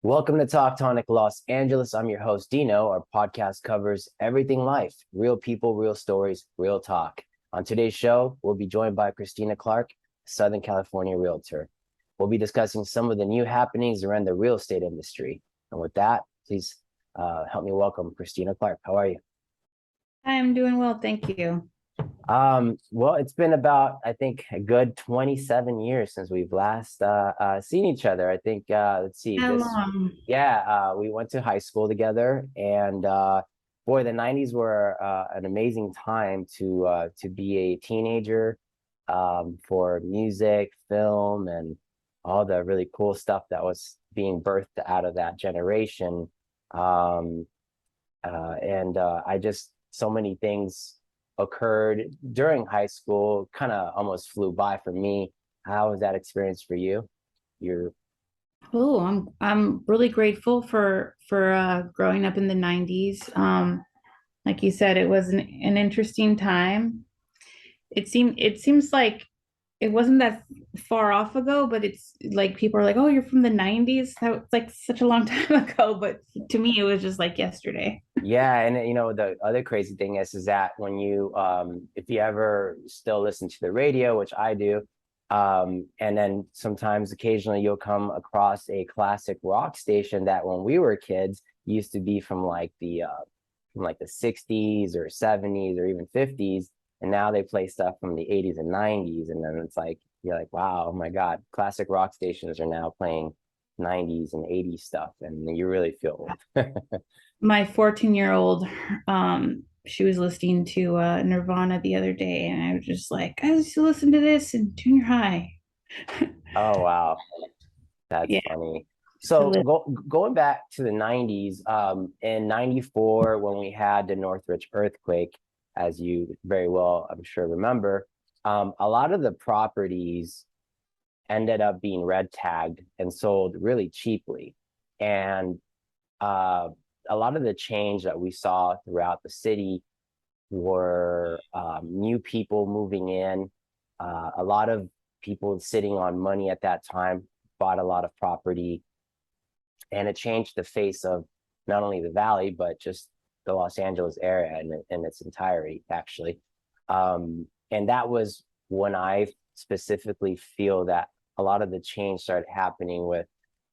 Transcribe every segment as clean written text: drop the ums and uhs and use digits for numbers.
Welcome to Talk Tonic Los Angeles. I'm your host, Dino. Our podcast covers everything life, real people, real stories, real talk. On today's show, we'll be joined by Christina Clark, Southern California realtor. We'll be discussing some of the new happenings around the real estate industry. And with that, please help me welcome Christina Clark. How are you? I'm doing well, thank you. Well, it's been about, I think, a good 27 years since we've last seen each other. I think, let's see, How long? we went to high school together, and boy, the 90s were an amazing time to be a teenager, for music, film, and all the really cool stuff that was being birthed out of that generation. Um, I just, so many things occurred during high school, kind of almost flew by for me. How was that experience for you? You're Oh, I'm really grateful for growing up in the 90s. Like you said, it was an interesting time. It seems like it wasn't that far off ago, but it's like people are like, "Oh, you're from the 90s." That was like such a long time ago, but to me it was just like yesterday. Yeah, and the other crazy thing is that when you if you ever still listen to the radio, which I do, and then sometimes occasionally you'll come across a classic rock station that when we were kids used to be from like the 60s or 70s or even 50s, and now they play stuff from the 80s and 90s, and then it's like you're like, wow, oh my God, classic rock stations are now playing 90s and 80s stuff, and you really feel old. My 14-year-old, she was listening to Nirvana the other day, and I was just like, I used to listen to this in junior high. Oh wow. That's Yeah, funny. to So live. going back to the 90s, in 94, when we had the Northridge earthquake, as you very well, I'm sure, remember, a lot of the properties ended up being red tagged and sold really cheaply. And uh, a lot of the change that we saw throughout the city were new people moving in, a lot of people sitting on money at that time bought a lot of property, and it changed the face of not only the valley but just the Los Angeles area in its entirety, actually. And that was when I specifically feel that a lot of the change started happening with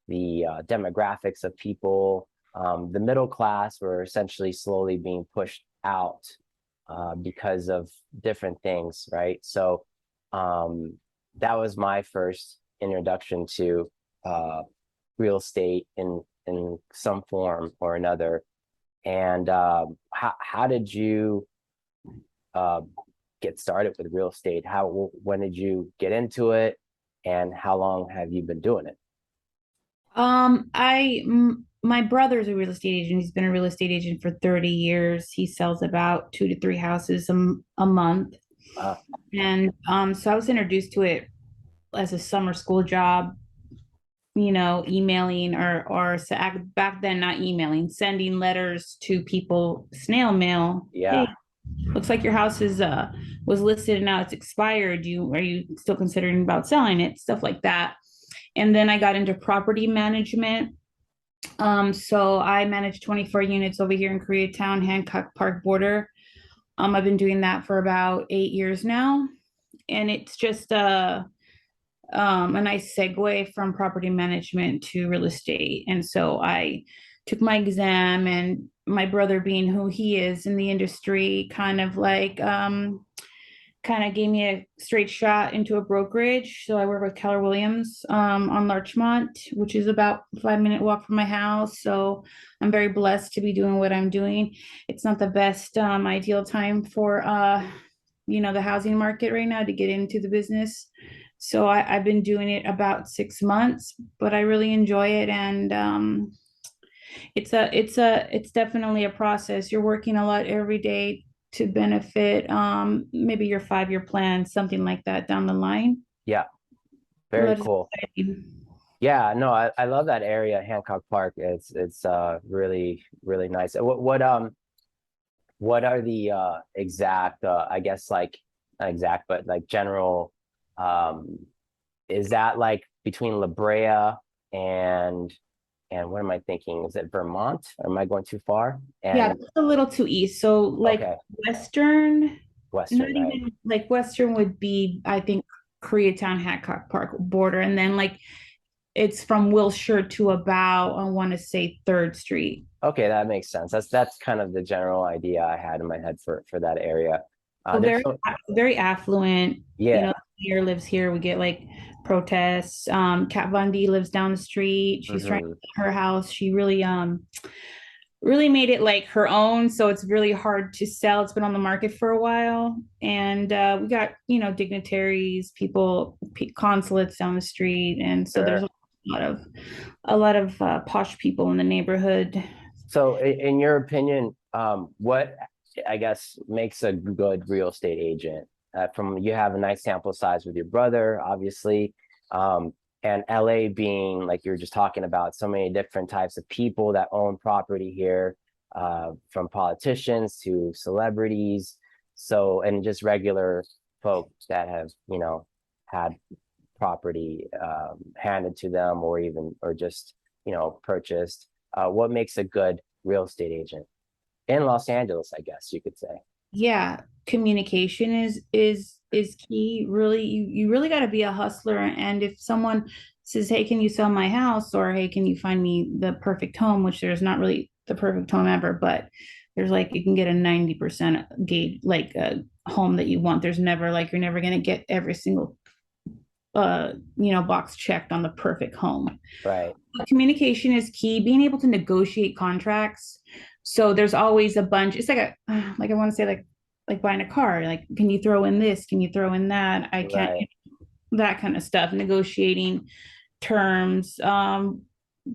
the demographics of people. The middle class were essentially slowly being pushed out because of different things, right? So that was my first introduction to uh, real estate in some form or another. And how did you uh, get started with real estate? When did you get into it, and how long have you been doing it? My brother's a real estate agent. He's been a real estate agent for 30 years. He sells about 2 to 3 houses a month. Uh, And so I was introduced to it as a summer school job, emailing back then, not emailing, sending letters to people, snail mail. Hey, yeah, looks like your house is was listed and now it's expired. Are you still considering about selling it? Stuff like that. And then I got into property management. So I manage 24 units over here in Koreatown, Hancock Park border. I've been doing that for about 8 years now. And it's just a nice segue from property management to real estate. And so I took my exam, and my brother, being who he is in the industry, kind of gave me a straight shot into a brokerage. So I work with Keller Williams on Larchmont, which is about 5 minute walk from my house. So I'm very blessed to be doing what I'm doing. It's not the best ideal time for the housing market right now to get into the business. So I've been doing it about 6 months, but I really enjoy it, and it's definitely a process. You're working a lot every day to benefit maybe your 5 year plan, something like that down the line. yeah, very But it's cool. exciting. Yeah, no, I love that area, Hancock Park. It's really really nice. What are the exact I guess, like, not exact but like general, um is that like between La Brea and and what am I thinking? Is it Vermont? Or am I going too far? Yeah, And that's a little too east. So like okay, Western, not Western, right? even like Western would be, I think, Koreatown, Hancock Park border. And then like it's from Wilshire to about, I want to say, Third Street. Okay, that makes sense. That's kind of the general idea I had in my head for that area. So There's so very affluent. You yeah. know, the mayor lives here. We get like protests. Kat Von D lives down the street. She's trying to Hmm. sell her house. She really made it like her own. So it's really hard to sell. It's been on the market for a while. And we got, dignitaries, people, consulates down the street. And so there's Sure. a lot of posh people in the neighborhood. So in your opinion, what I guess makes a good real estate agent? From you have a nice sample size with your brother, obviously, and LA being like you're just talking about so many different types of people that own property here, from politicians to celebrities, so and just regular folks that have had property handed to them or even or just purchased. What makes a good real estate agent in Los Angeles, I guess you could say. Yeah, communication is key. Really, you really got to be a hustler. And if someone says, "Hey, can you sell my house?" or "Hey, can you find me the perfect home?" which there's not really the perfect home ever, but there's like you can get a 90% gauge like a home that you want. There's never like you're never gonna get every single box checked on the perfect home. Right. Communication is key. Being able to negotiate contracts. So there's always a bunch. It's like like I want to say like buying a car. Like, can you throw in this? Can you throw in that? I can't. Right. That kind of stuff. Negotiating terms,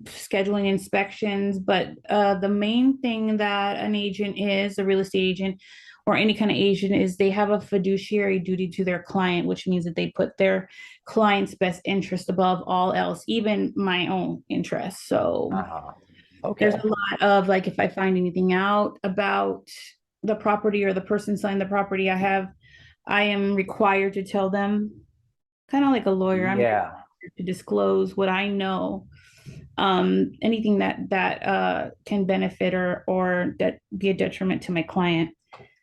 scheduling inspections. But the main thing that an agent is, a real estate agent, or any kind of agent, is they have a fiduciary duty to their client, which means that they put their client's best interest above all else, even my own interest. So Uh-huh. there's Okay. a lot of like, if I find anything out about the property or the person selling the property, I am required to tell them, kind of like a lawyer. I'm Yeah. to disclose what I know, anything that can benefit or that be a detriment to my client.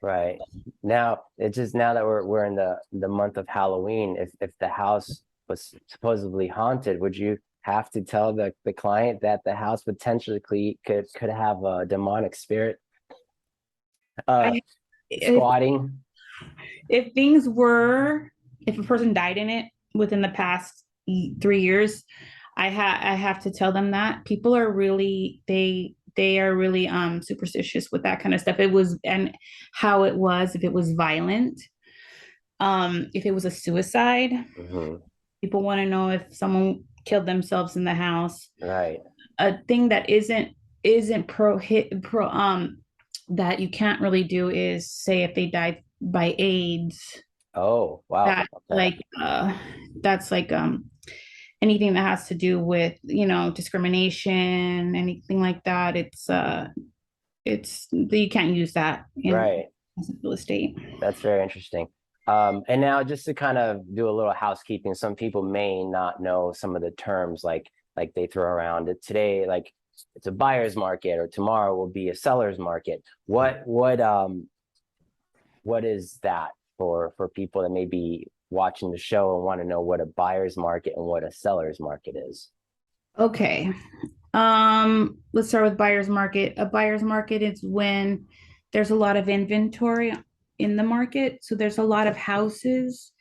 Right. Now it's just now that we're in the month of Halloween, if the house was supposedly haunted, would you have to tell the client that the house potentially could have a demonic spirit uh I if squatting? if things were if a person died in it within the past 3 years, I have to tell them that people are really they are really superstitious with that kind of stuff. It was and how it was, if it was violent, if it was a suicide, Hmm. people want to know if someone killed themselves in the house. Right. A thing that isn't pro that you can't really do is say if they died by AIDS. Oh, wow. That Okay. like that's like anything that has to do with discrimination, anything like that. It's you can't use that in Right. real estate. That's very interesting. And now just to kind of do a little housekeeping, some people may not know some of the terms like they throw around it today, like it's a buyer's market or tomorrow will be a seller's market. What is that for people that may be watching the show and want to know what a buyer's market and what a seller's market is? Okay. Let's start with buyer's market. A buyer's market is when there's a lot of inventory in the market. So there's a lot of houses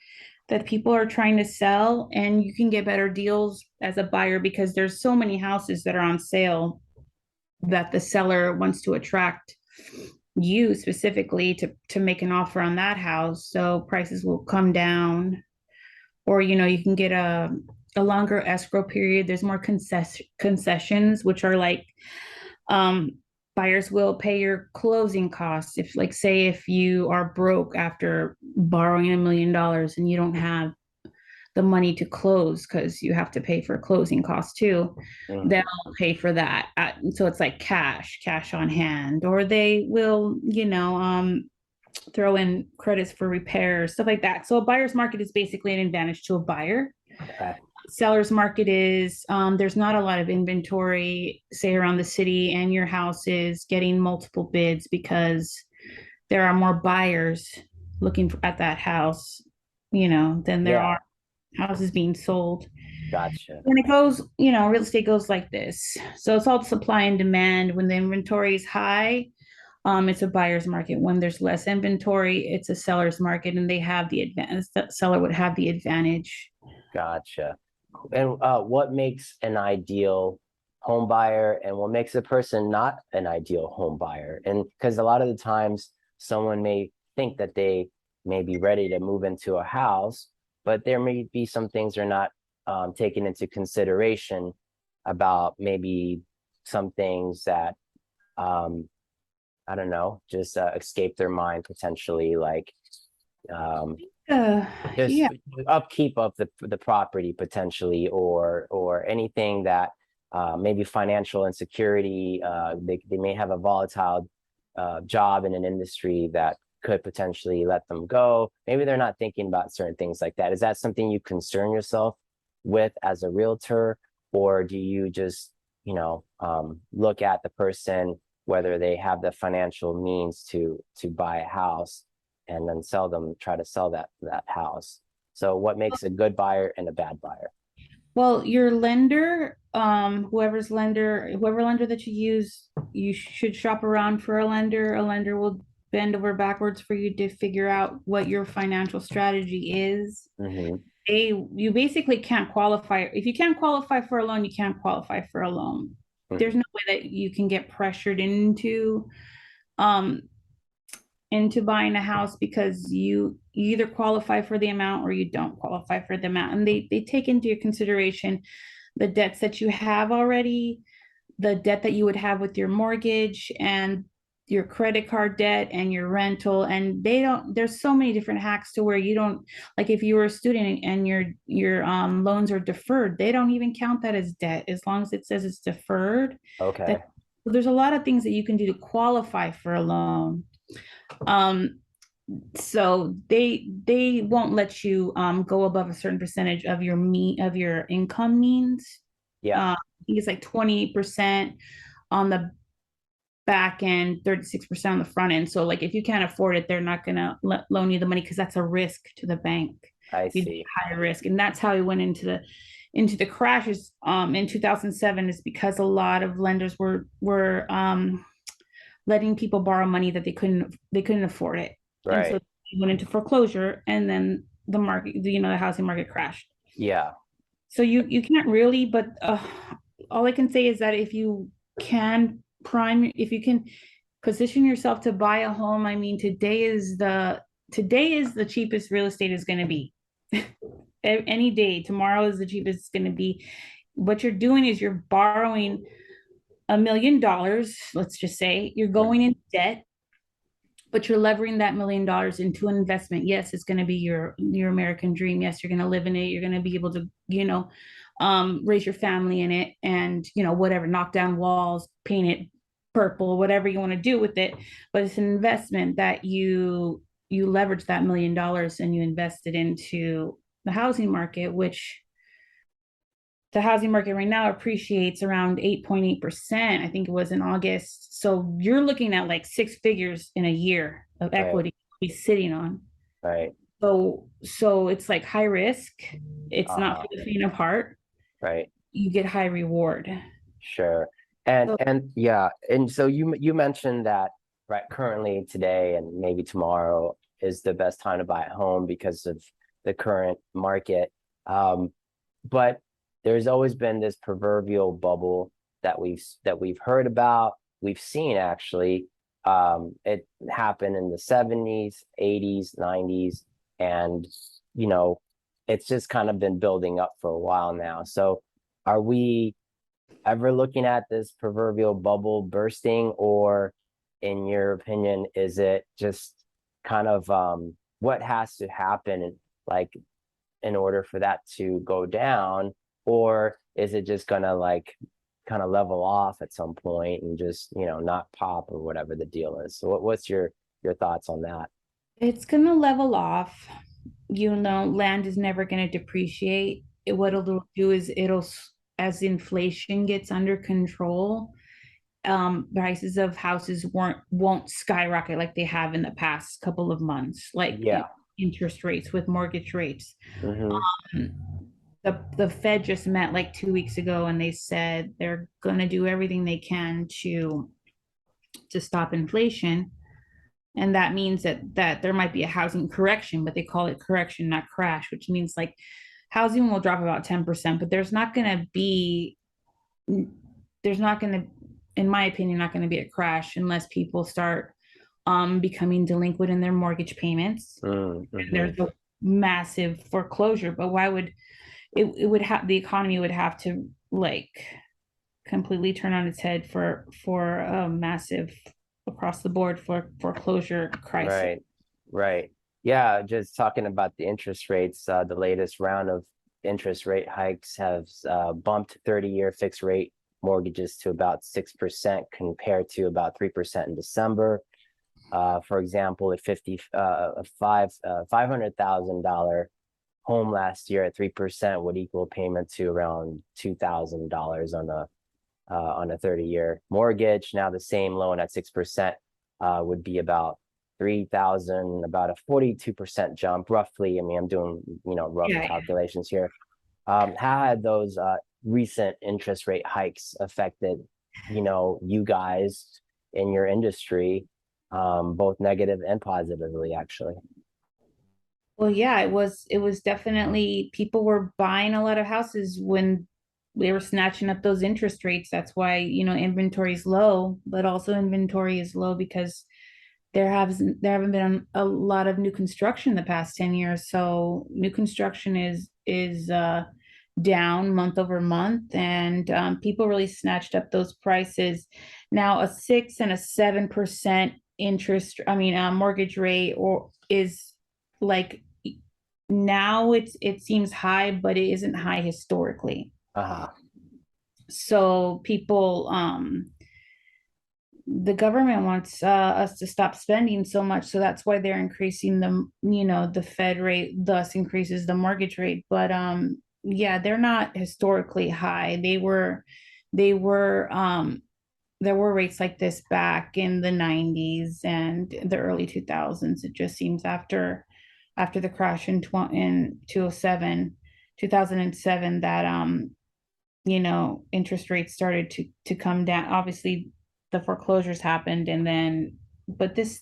that people are trying to sell, and you can get better deals as a buyer because there's so many houses that are on sale that the seller wants to attract you specifically to make an offer on that house. So prices will come down, or you can get a longer escrow period. There's more concessions, which are like um, buyers will pay your closing costs. If, like, say, if you are broke after borrowing $1 million and you don't have the money to close because you have to pay for closing costs too, they'll Mhm. pay for that. So it's like cash on hand, or they will, throw in credits for repairs, stuff like that. So a buyer's market is basically an advantage to a buyer. Okay. seller's market is there's not a lot of inventory, say around the city, and your house is getting multiple bids because there are more buyers looking at that house, than there Yeah, are houses being sold. gotcha. When it goes, real estate goes like this. So it's all supply and demand. When the inventory is high, it's a buyer's market. When there's less inventory, it's a seller's market, and they have the advantage. The seller would have the advantage. Gotcha. And what makes an ideal home buyer and what makes a person not an ideal home buyer? And because a lot of the times someone may think that they may be ready to move into a house, but there may be some things they're not taken into consideration about maybe some things that um, I don't know, just escape their mind potentially, like um, Uh, just yeah. upkeep of the property potentially, or anything that maybe financial insecurity. They may have a volatile job in an industry that could potentially let them go. Maybe they're not thinking about certain things like that. Is that something you concern yourself with as a realtor, or do you just, look at the person, whether they have the financial means to buy a house and then try to sell that house? So what makes a good buyer and a bad buyer? Well, your lender, whoever lender that you use, you should shop around for a lender. A lender will bend over backwards for you to figure out what your financial strategy is. Hmm. You basically can't qualify. If you can't qualify for a loan, you can't qualify for a loan. There's Hmm. no way that you can get pressured um into buying a house because you either qualify for the amount or you don't qualify for the amount. And they take into consideration the debts that you have already, the debt that you would have with your mortgage, and your credit card debt and your rental. And there's so many different hacks to where you don't, like, if you were a student and your loans are deferred, they don't even count that as debt as long as it says it's deferred. That Okay. there's a lot of things that you can do to qualify for a loan. um so they won't let you go above a certain percentage of your income means. Yeah. I think it's like 20% on the back end, 36% on the front end. So like if you can't afford it, they're not gonna loan you the money because that's a risk to the bank. I You see. high risk, and that's how we went into the crashes in 2007, is because a lot of lenders were letting people borrow money that they couldn't afford it, and so Right. they went into foreclosure, and then the market, the housing market crashed. Yeah. So you can't really, but all I can say is that if you can position yourself to buy a home. I mean, today is the cheapest real estate is going to be. Any day, tomorrow is the cheapest it's going to be. What you're doing is you're borrowing $1 million, let's just say. You're going in debt, but you're levering that $1 million into an investment. Yes, it's going to be your American dream. Yes, you're going to live in it. You're going to be able to, raise your family in it, and whatever, knock down walls, paint it purple, whatever you want to do with it. But it's an investment that you leverage that $1 million and you invest it into the housing market, which the housing market right now appreciates around 8.8%. I think it was in August. So you're looking at like six figures in a year of Right. equity to be sitting on. Right. So it's like high risk. It's not Uh-huh. for the faint of heart. Right. You get high reward. Sure. And So and yeah, and so you mentioned that right currently today and maybe tomorrow is the best time to buy a home because of the current market. But there's always been this proverbial bubble that we've heard about, we've seen actually. It happened in the 70s, 80s, 90s, and you know, it's just kind of been building up for a while now. So are we ever looking at this proverbial bubble bursting, or in your opinion, is it just kind of what has to happen, like in order for that to go down, or is it just gonna like kind of level off at some point and just not pop, or whatever the deal is? So what's your thoughts on that? it's gonna level off. Land is never gonna depreciate. what it'll do is as inflation gets under control, prices of houses won't skyrocket like they have in the past couple of months, like Yeah. interest rates with mortgage rates. Mm-hmm. The Fed just met like 2 weeks ago, and they said they're going to do everything they can to stop inflation, and that means that there might be a housing correction, but they call it correction, not crash, which means like housing will drop about 10%, but there's not going to, in my opinion, not going to be a crash unless people start becoming delinquent in their mortgage payments. Mm-hmm. There's a massive foreclosure, but why would it would have, the economy would have to like completely turn on its head for a massive across the board for foreclosure crisis. Right. Right. Yeah. Just talking about the interest rates, the latest round of interest rate hikes have bumped 30-year fixed rate mortgages to about 6% compared to about 3% in December. For example, a $500,000 home last year at 3% would equal a payment to around $2,000 on a 30-year mortgage. Now the same loan at 6% would be about 3,000, about a 42% jump, roughly. I mean, I'm doing rough Yeah. calculations here. How had those recent interest rate hikes affected you guys in your industry, both negative and positively, actually? Well, yeah, it was definitely, people were buying a lot of houses when they were snatching up those interest rates. That's why, inventory is low, but also inventory is low because there haven't been a lot of new construction the past 10 years. So new construction is down month over month, and people really snatched up those prices. Now a 6 and a 7% interest, mortgage rate, or is like, now it seems high, but it isn't high historically. Uh-huh. So people, the government wants us to stop spending so much, so that's why they're increasing the Fed rate, thus increases the mortgage rate. But yeah, they're not historically high. They were there were rates like this back in the 90s and the early 2000s. It just seems after the crash in 2007, that interest rates started to come down. Obviously the foreclosures happened, and then, but this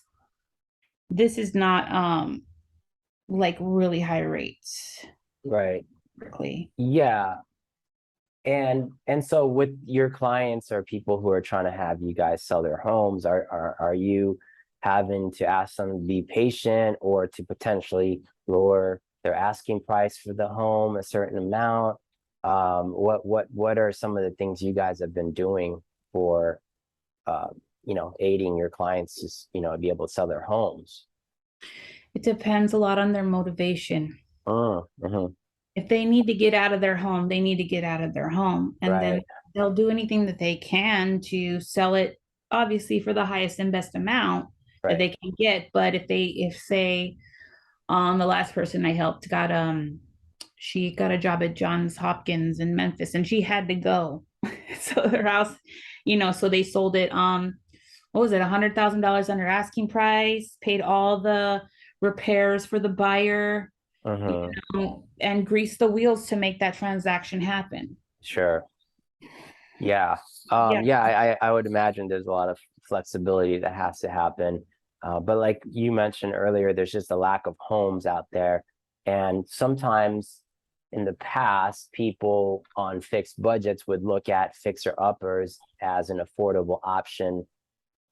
is not like really high rates Right. typically. Yeah. And so with your clients or people who are trying to have you guys sell their homes, are you having to ask them to be patient or to potentially lower their asking price for the home a certain amount? What are some of the things you guys have been doing for aiding your clients to be able to sell their homes? It depends a lot on their motivation. Mm-hmm. If they need to get out of their home, they need to get out of their home, and then Right, they'll do anything that they can to sell it, obviously for the highest and best amount that right. they can get. But if say, the last person I helped she got a job at Johns Hopkins in Memphis, and she had to go. So their house, so they sold it, what was it, $100,000 under asking price, paid all the repairs for the buyer, Mm-hmm. and greased the wheels to make that transaction happen. Sure. Yeah. Yeah. Yeah, I would imagine there's a lot of flexibility that has to happen. But like you mentioned earlier, there's just a lack of homes out there. And sometimes in the past, people on fixed budgets would look at fixer uppers as an affordable option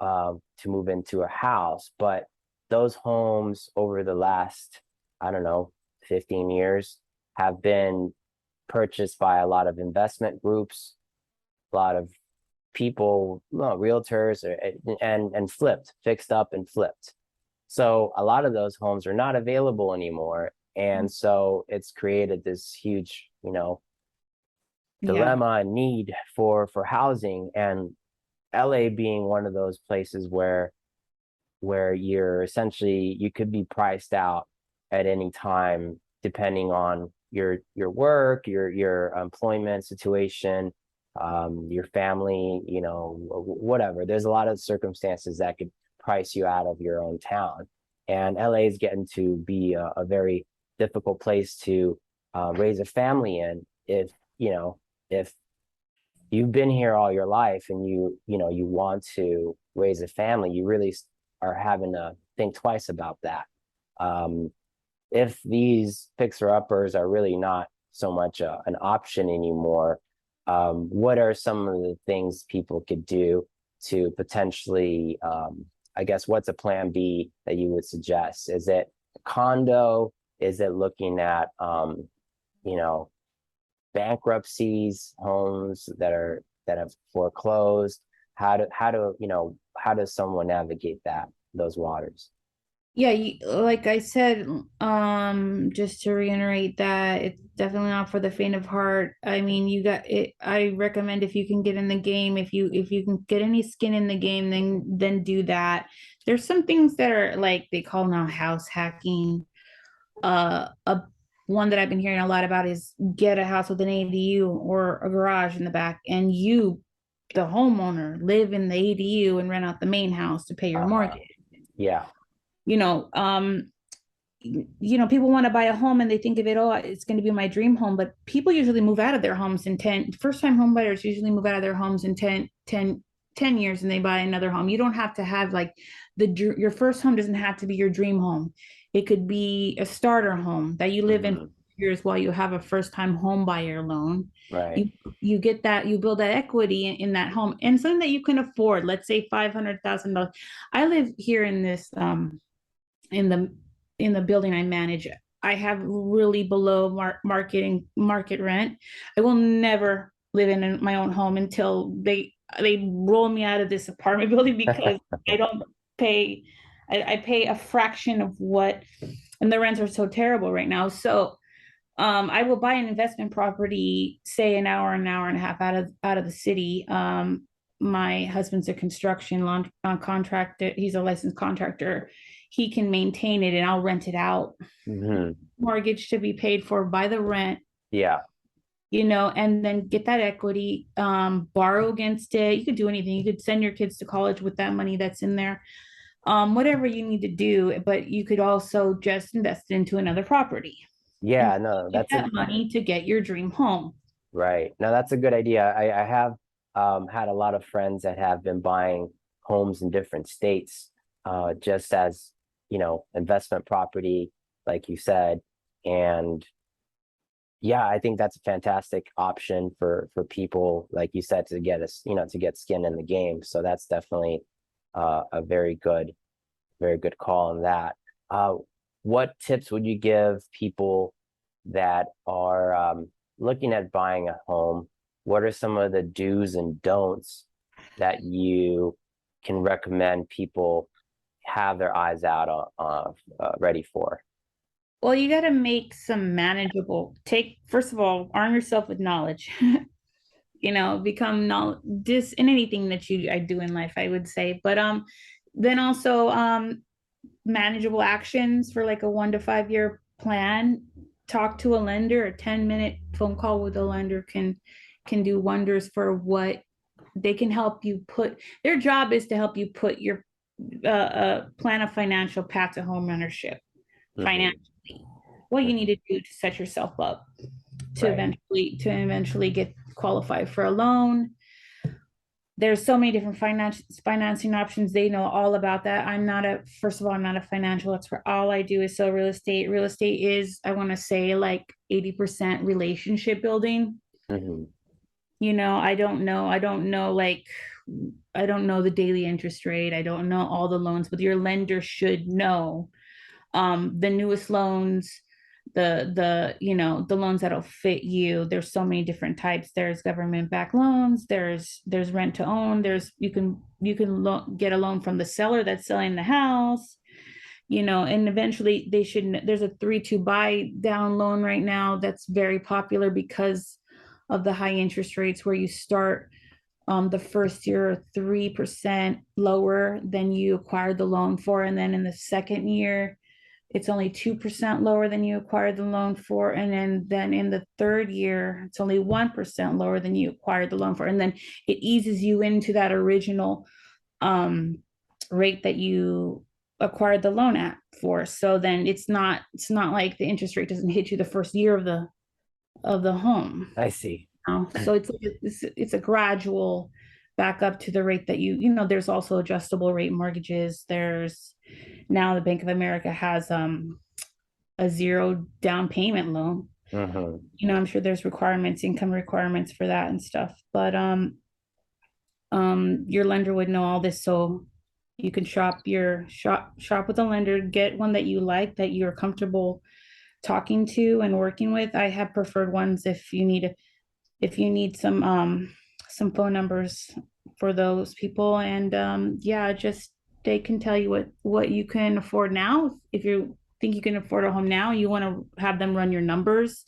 to move into a house. But those homes over the last, I don't know, 15 years have been purchased by a lot of investment groups, a lot of people, well, realtors, and flipped, fixed up and flipped. So a lot of those homes are not available anymore. And so it's created this huge, Yeah. dilemma and need for housing. And LA being one of those places where you're essentially, you could be priced out at any time, depending on your work, your employment situation, your family, whatever. There's a lot of circumstances that could price you out of your own town. And LA is getting to be a very difficult place to raise a family in if you've been here all your life and you want to raise a family, you really are having to think twice about that. Um, if these fixer-uppers are really not so much an option anymore, what are some of the things people could do to potentially, I guess, what's a plan B that you would suggest? Is it a condo? Is it looking at, you know, bankruptcies, homes that have foreclosed? How does someone navigate those waters? Yeah, like I said, just to reiterate that it's definitely not for the faint of heart. I mean, you got it. I recommend if you can get in the game, if you can get any skin in the game, then do that. There's some things that are like they call now house hacking. A one that I've been hearing a lot about is get a house with an ADU or a garage in the back, and you, the homeowner, live in the ADU and rent out the main house to pay your Uh, mortgage. yeah. You know, people want to buy a home and they think of it, oh, it's going to be my dream home. But people usually move out of their homes in 10, first time home buyers usually move out of their homes in 10 years and they buy another home. You don't have to have like your first home doesn't have to be your dream home. It could be a starter home that you live in Hmm. years while you have a first time home buyer loan. Right. You, you get that, you build that equity in that home and something that you can afford. Let's say $500,000. I live here in this, in the building I manage. I have really below market rent. I will never live in my own home until they roll me out of this apartment building because I don't pay. I pay a fraction of what, and the rents are so terrible right now. So I will buy an investment property, say an hour and a half out of the city. My husband's a construction contractor. He's a licensed contractor. He can maintain it, and I'll rent it out. Hmm. Mortgage to be paid for by the rent, Yeah. and then get that equity. Borrow against it. You could do anything. You could send your kids to college with that money that's in there. Whatever you need to do, but you could also just invest it into another property and Yeah. No, get that's a that money to get your dream home. right. No, that's a good idea. I have had a lot of friends that have been buying homes in different states, just as, investment property, like you said. And yeah, I think that's a fantastic option for people, like you said, to get us, to get skin in the game. So that's definitely a very good call on that. Uh, what tips would you give people that are looking at buying a home? What are some of the do's and don'ts that you can recommend people have their eyes out ready for? Well, you got to make some manageable. First of all, arm yourself with knowledge. Become knowledge this in anything that I do in life, I would say. But then also manageable actions for like a 1 to 5 year plan. Talk to a lender. A 10-minute phone call with a lender can do wonders for what they can help you put. Their job is to help you put your plan a financial path to home ownership Hmm. financially. What you Hmm. need to do to set yourself up to Right. eventually get qualified for a loan. There's so many different financing options. They know all about that. First of all, I'm not a financial expert. All I do is sell real estate. Real estate is, I want to say, like 80% relationship building. Hmm. I don't know the daily interest rate. I don't know all the loans, but your lender should know the newest loans, the loans that'll fit you. There's so many different types. There's government backed loans, there's rent to own, get a loan from the seller that's selling the house, and eventually there's a 3-2 buy down loan right now that's very popular because of the high interest rates, where you start the first year 3% lower than you acquired the loan for, and then in the second year it's only 2% lower than you acquired the loan for. And then in the third year, it's only 1% lower than you acquired the loan for. And then it eases you into that original rate that you acquired the loan at for. So then it's not like the interest rate doesn't hit you the first year of the home. I see. So it's a gradual back up to the rate that there's also adjustable rate mortgages. There's now the Bank of America has a zero down payment loan. Hmm. I'm sure there's income requirements for that and stuff. But your lender would know all this, so you can shop with a lender, get one that you like, that you're comfortable talking to and working with. I have preferred ones if you need some phone numbers for those people. And yeah, just they can tell you what you can afford now. If you think you can afford a home now, you want to have them run your numbers.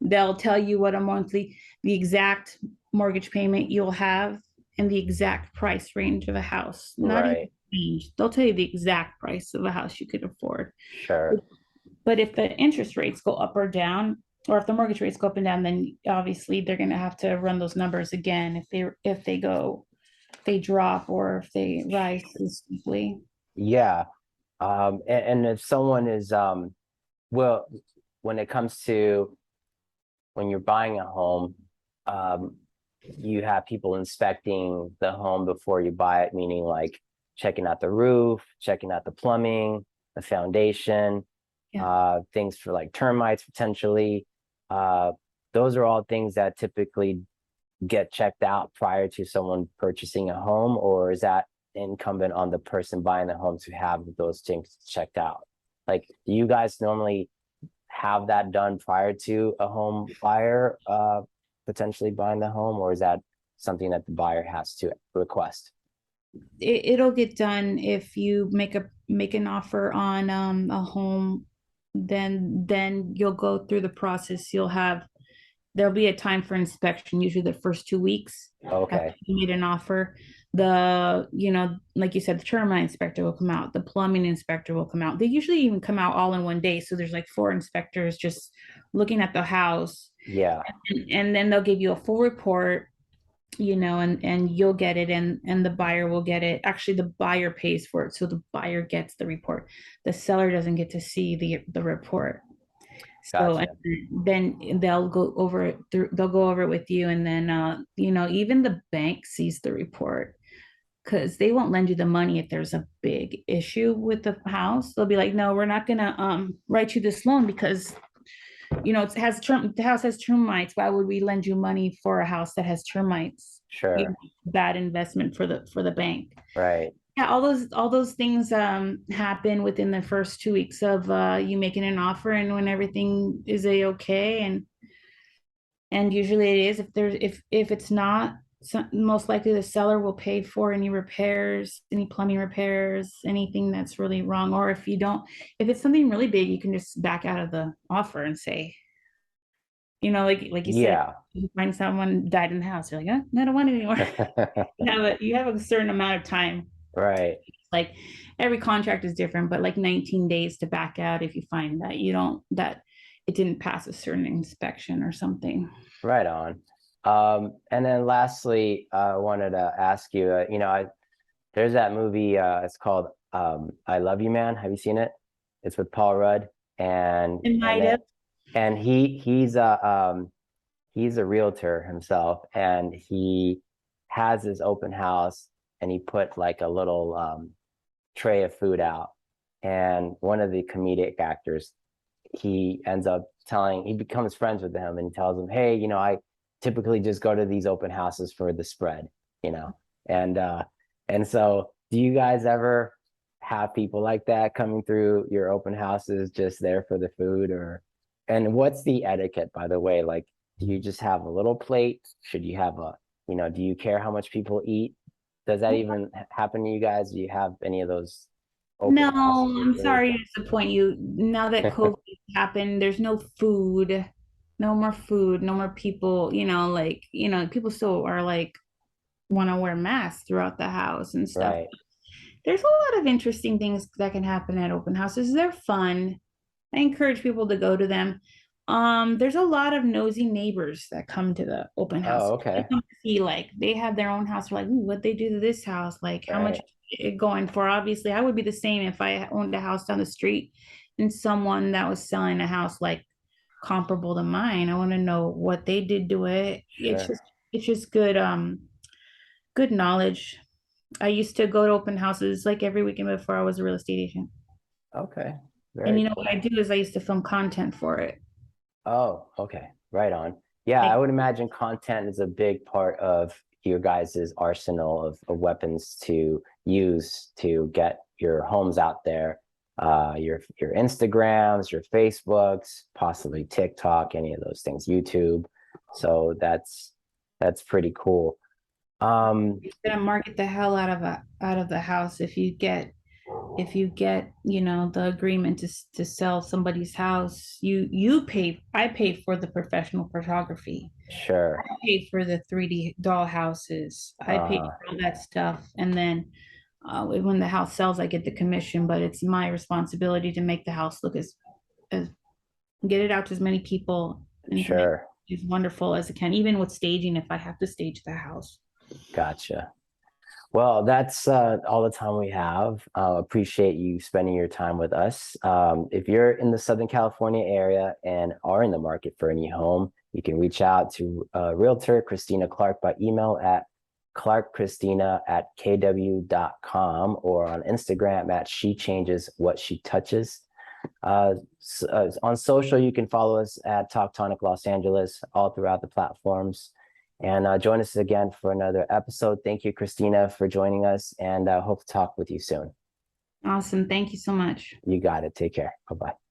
They'll tell you what the exact mortgage payment you'll have and the exact price range of a house. Not even Right. range. They'll tell you the exact price of a house you could afford. Sure. But if the interest rates go up or down, or if the mortgage rates go up and down, then obviously they're going to have to run those numbers again if they drop or if they rise too steeply. Yeah. And if someone is well, when it comes to when you're buying a home, um, you have people inspecting the home before you buy it, meaning like checking out the roof, checking out the plumbing, the foundation, Yeah. things for like termites potentially. Uh, those are all things that typically get checked out prior to someone purchasing a home, or is that incumbent on the person buying the home to have those things checked out? Like, do you guys normally have that done prior to a home buyer potentially buying the home, or is that something that the buyer has to request? It'll get done if you make an offer on a home. Then you'll go through the process. There'll be a time for inspection, usually the first 2 weeks after Okay. you made an offer. Like you said, the termite inspector will come out, the plumbing inspector will come out. They usually even come out all in one day. So there's like 4 inspectors just looking at the house. Yeah. And then they'll give you a full report, and you'll get it, and the buyer will get it. Actually, the buyer pays for it. So the buyer gets the report. The seller doesn't get to see the report. So Gotcha. then they'll go over it with you. And then, even the bank sees the report because they won't lend you the money if there's a big issue with the house. They'll be like, no, we're not going to write you this loan because, the house has termites. Why would we lend you money for a house that has termites? Sure. Bad investment for the bank. Right. Yeah, all those things happen within the first 2 weeks of you making an offer, and when everything is okay, and usually it is. If it's not, most likely the seller will pay for any repairs, any plumbing repairs, anything that's really wrong. Or if it's something really big, you can just back out of the offer and say, like you said, Yeah. you find someone died in the house, you're like, oh, I don't want it anymore. You have a certain amount of time. Right. Like every contract is different, but like 19 days to back out if you find that that it didn't pass a certain inspection or something. Right on. And then lastly, I wanted to ask you, there's that movie, it's called I Love You Man. Have you seen it? It's with Paul Rudd and It and might then have. and he's a realtor himself, and he has his open house, and he put like a little tray of food out, and one of the comedic actors, he becomes friends with him and tells him, hey, I typically just go to these open houses for the spread, you know and so do you guys ever have people like that coming through your open houses just there for the food? And what's the etiquette, by the way? Like, do you just have a little plate? Should you have do you care how much people eat? Does that even happen to you guys? Do you have any of those No, open house I'm sorry situations? to disappoint you. Now that COVID happened, there's no food, no more food, no more people, people still are like want to wear masks throughout the house and stuff. Right. there's a lot of interesting things that can happen at open houses. They're fun. I encourage people to go to them. There's a lot of nosy neighbors that come to the open house. Oh, They okay. come to see, like, they have their own house. They're like, "Ooh, what they do to this house? Like, how much Right. it going for?" Obviously, I would be the same if I owned a house down the street and someone that was selling a house like comparable to mine. I want to know what they did to it. Sure. It's just good knowledge. I used to go to open houses like every weekend before I was a real estate agent. Okay. And Very you know what I cool. do is I used to film content for it. Oh, okay. Right on. Yeah, I Like, would imagine content is a big part of your guys' arsenal of weapons to use to get your homes out there. Your Instagrams, your Facebooks, possibly TikTok, any of those things, YouTube. So that's pretty cool. Um, it's gonna market the hell out of the house if you get, you know, the agreement to sell somebody's house. You pay, I pay for the professional photography. sure. I pay for the 3D doll houses. I pay Uh, for all that stuff. And then when the house sells, I get the commission, but it's my responsibility to make the house look as get it out to as many people and to make sure. it as wonderful as it can, even with staging if I have to stage the house. Gotcha. Well, that's all the time we have. Appreciate you spending your time with us. If you're in the Southern California area and are in the market for a new home, you can reach out to realtor Christina Clark by email at clarkchristina@kw.com or on Instagram at she changes what she touches. On social, you can follow us at Talk Tonic Los Angeles all throughout the platforms. And join us again for another episode. Thank you, Christina, for joining us, and hope to talk with you soon. Awesome. Thank you so much. You got it. Take care. Bye bye.